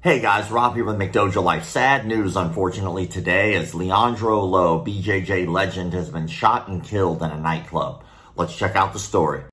Hey guys, Rob here with McDojoLife. Sad news, unfortunately, today as Leandro Lo, BJJ legend, has been shot and killed in a nightclub. Let's check out the story.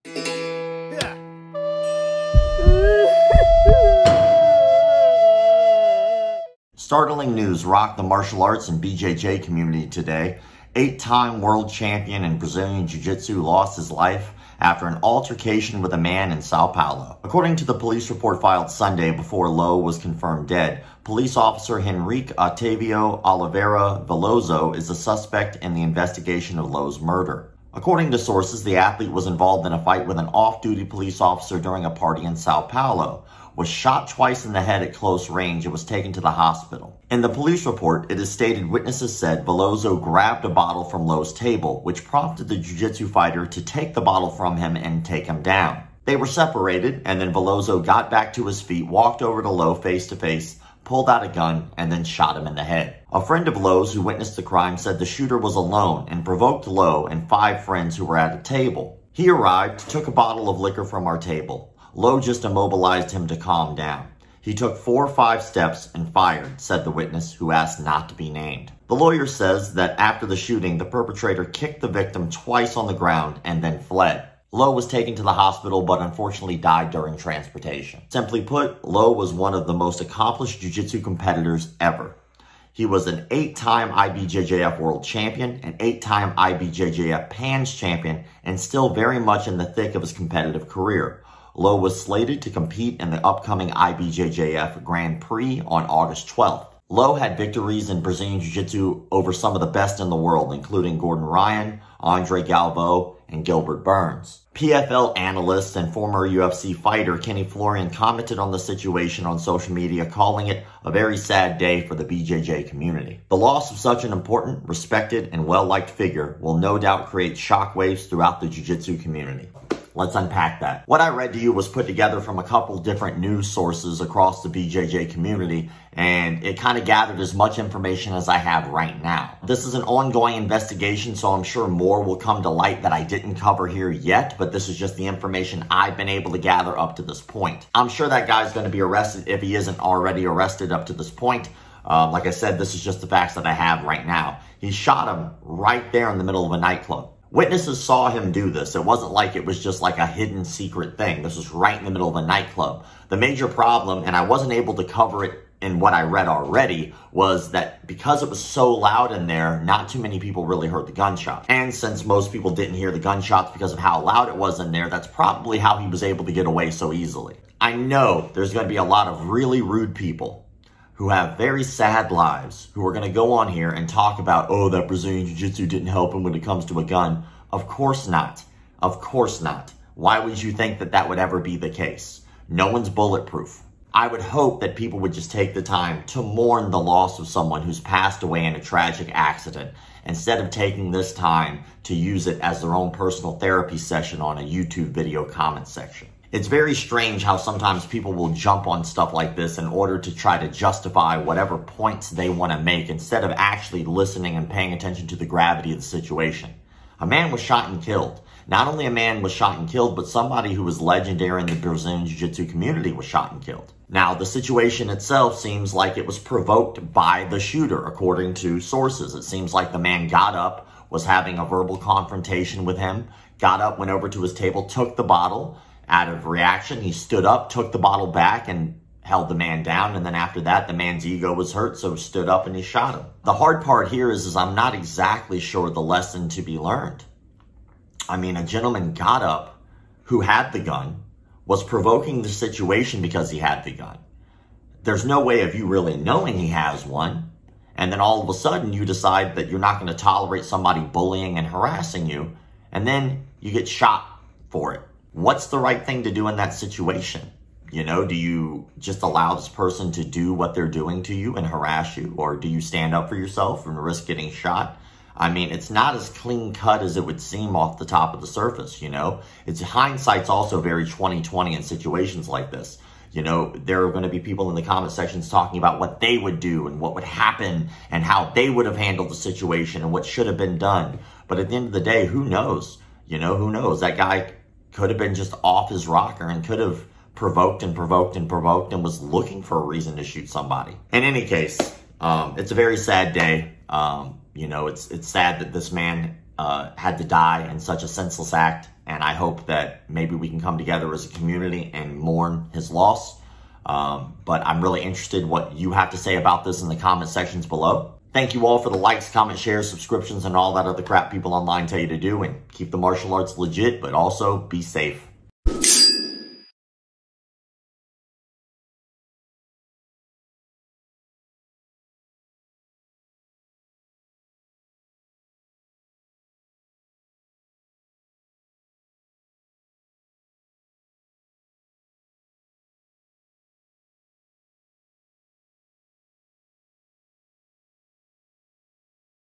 Startling news rocked the martial arts and BJJ community today. 8-time world champion in Brazilian Jiu-Jitsu lost his life after an altercation with a man in Sao Paulo. According to the police report filed Sunday before Lo was confirmed dead, police officer Henrique Otávio Oliveira Veloso is the suspect in the investigation of Lo's murder. According to sources, the athlete was involved in a fight with an off-duty police officer during a party in Sao Paulo, was shot twice in the head at close range, and was taken to the hospital. In the police report, it is stated witnesses said Veloso grabbed a bottle from Lo's table, which prompted the jiu-jitsu fighter to take the bottle from him and take him down. They were separated, and then Veloso got back to his feet, walked over to Lo face to face, pulled out a gun, and then shot him in the head. A friend of Lo's who witnessed the crime said the shooter was alone and provoked Lo and 5 friends who were at a table. He arrived, took a bottle of liquor from our table. Lo just immobilized him to calm down. He took 4 or 5 steps and fired, said the witness, who asked not to be named. The lawyer says that after the shooting, the perpetrator kicked the victim twice on the ground and then fled. Lo was taken to the hospital but unfortunately died during transportation. Simply put, Lo was one of the most accomplished jiu-jitsu competitors ever. He was an 8-time IBJJF world champion, an 8-time IBJJF PANS champion, and still very much in the thick of his competitive career. Lo was slated to compete in the upcoming IBJJF Grand Prix on August 12th. Lo had victories in Brazilian Jiu-Jitsu over some of the best in the world, including Gordon Ryan, Andre Galvão, and Gilbert Burns. PFL analyst and former UFC fighter Kenny Florian commented on the situation on social media, calling it a very sad day for the BJJ community. The loss of such an important, respected, and well-liked figure will no doubt create shockwaves throughout the Jiu-Jitsu community. Let's unpack that. What I read to you was put together from a couple different news sources across the BJJ community, and it kind of gathered as much information as I have right now. This is an ongoing investigation, so I'm sure more will come to light that I didn't cover here yet, but this is just the information I've been able to gather up to this point. I'm sure that guy's going to be arrested if he isn't already arrested up to this point. Like I said, this is just the facts that I have right now. He shot him right there in the middle of a nightclub. Witnesses saw him do this. It wasn't like it was just like a hidden secret thing. This was right in the middle of a nightclub. The major problem, and I wasn't able to cover it in what I read already, was that because it was so loud in there, not too many people really heard the gunshot. And since most people didn't hear the gunshots because of how loud it was in there, that's probably how he was able to get away so easily. I know there's going to be a lot of really rude people who have very sad lives, who are going to go on here and talk about, oh, that Brazilian Jiu-Jitsu didn't help him when it comes to a gun. Of course not. Of course not. Why would you think that that would ever be the case? No one's bulletproof. I would hope that people would just take the time to mourn the loss of someone who's passed away in a tragic accident, instead of taking this time to use it as their own personal therapy session on a YouTube video comment section. It's very strange how sometimes people will jump on stuff like this in order to try to justify whatever points they want to make instead of actually listening and paying attention to the gravity of the situation. A man was shot and killed. Not only a man was shot and killed, but somebody who was legendary in the Brazilian Jiu-Jitsu community was shot and killed. Now, the situation itself seems like it was provoked by the shooter, according to sources. It seems like the man got up, was having a verbal confrontation with him, got up, went over to his table, took the bottle. Out of reaction, he stood up, took the bottle back, and held the man down. And then after that, the man's ego was hurt, so he stood up and he shot him. The hard part here is I'm not exactly sure the lesson to be learned. I mean, a gentleman got up who had the gun, was provoking the situation because he had the gun. There's no way of you really knowing he has one. And then all of a sudden, you decide that you're not going to tolerate somebody bullying and harassing you. And then you get shot for it. What's the right thing to do in that situation? You know, do you just allow this person to do what they're doing to you and harass you? Or do you stand up for yourself and risk getting shot? I mean, it's not as clean cut as it would seem off the top of the surface, you know? Hindsight's also very 20/20 in situations like this. You know, there are going to be people in the comment sections talking about what they would do and what would happen and how they would have handled the situation and what should have been done. But at the end of the day, who knows? You know, who knows? That guy could have been just off his rocker and could have provoked and provoked and provoked and was looking for a reason to shoot somebody. In any case, it's a very sad day. You know, it's sad that this man had to die in such a senseless act, and I hope that maybe we can come together as a community and mourn his loss. But I'm really interested what you have to say about this in the comment sections below. Thank you all for the likes, comments, shares, subscriptions, and all that other crap people online tell you to do, and keep the martial arts legit, but also be safe.